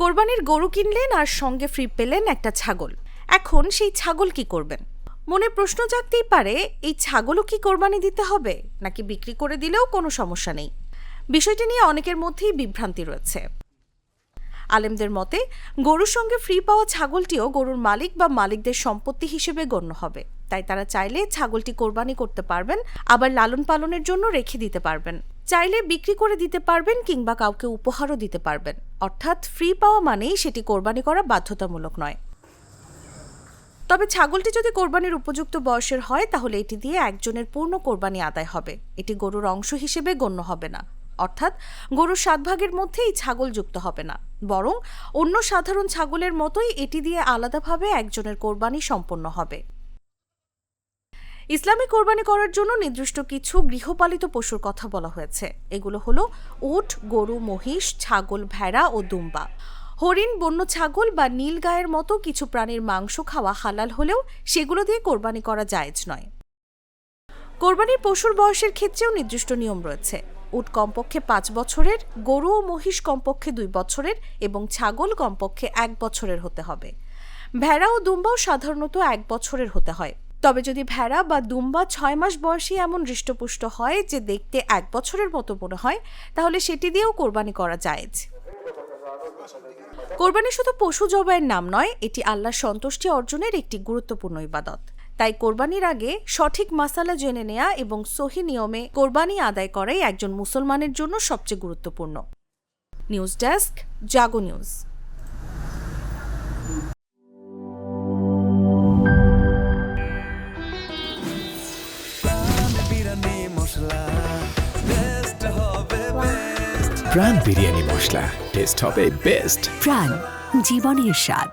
কোরবানির গরু কিনলেন আর সঙ্গে ফ্রি পেলেন একটা ছাগল। এখন সেই ছাগল কি করবেন? মনে প্রশ্ন জাগতেই পারে, এই ছাগলও কি কোরবানি দিতে হবে, নাকি বিক্রি করে দিলেও কোনো সমস্যা নেই? বিষয়টি নিয়ে অনেকের মধ্যেই বিভ্রান্তি রয়েছে। আলেমদের মতে গরুর সঙ্গে ফ্রি পাওয়া ছাগলটিও গরুর মালিক বা মালিকদের সম্পত্তি হিসেবে গণ্য হবে, তাই তারা চাইলে ছাগলটি কোরবানি করতে পারবেন, আবার লালন পালনের জন্য রেখে দিতে পারবেন। চাইলে বিক্রি করে দিতে পারবেন কিংবা কাউকে উপহারও দিতে পারবেন। অর্থাৎ ফ্রি পাওয়া মানেই সেটি কোরবানি করা বাধ্যতামূলক নয়। তবে ছাগলটি যদি কোরবানির উপযুক্ত বয়সের হয় তাহলে এটি দিয়ে একজনের পূর্ণ কোরবানি আদায় হবে। এটি গরুর অংশ হিসেবে গণ্য হবে না, অর্থাৎ গরুর 7 ভাগের মধ্যে এই ছাগল যুক্ত হবে না, বরং অন্য সাধারণ ছাগলের মতোই এটি দিয়ে আলাদাভাবে একজনের কোরবানি সম্পন্ন হবে। ইসলামে কোরবানি করার জন্য নির্দিষ্ট কিছু গৃহপালিত পশুর কথা বলা হয়েছে। এগুলো হলো উট, গরু, মহিষ, ছাগল, ভেড়া ও দুম্বা। হরিণ, বন্য ছাগল বা নীল গায়ের মতো কিছু প্রাণীর মাংস খাওয়া হালাল হলেও সেগুলো দিয়ে কোরবানি করা জায়েজ নয়। কোরবানির পশুর বয়সের ক্ষেত্রেও নির্দিষ্ট নিয়ম রয়েছে। উট কমপক্ষে 5 বছরের, গরু ও মহিষ কমপক্ষে 2 বছরের এবং ছাগল কমপক্ষে 1 বছরের হতে হবে। ভেড়া ও দুম্বাও সাধারণত 1 বছরের হতে হয়। তবে যদি ভেড়া বা দুম্বা 6 মাস বয়সী এমন হৃষ্টপুষ্ট হয় যে দেখতে 1 বছরের মতো মনে হয়, তাহলে সেটি দিয়েও কোরবানি করা জায়েজ। কোরবানি শুধু পশু জবাইয়ের নাম নয়, এটি আল্লাহর সন্তুষ্টি অর্জনের একটি গুরুত্বপূর্ণ ইবাদত। তাই কোরবানির আগে সঠিক মাসালা জেনে নেওয়া এবং সহি নিয়মে কোরবানি আদায় করাই একজন মুসলমানের জন্য সবচেয়ে গুরুত্বপূর্ণ। নিউজ ডেস্ক, জাগো নিউজ। প্রাণ বিরিয়ানি মশলা, টেস্ট হবে বেস্ট। প্রাণ, জীবনের স্বাদ।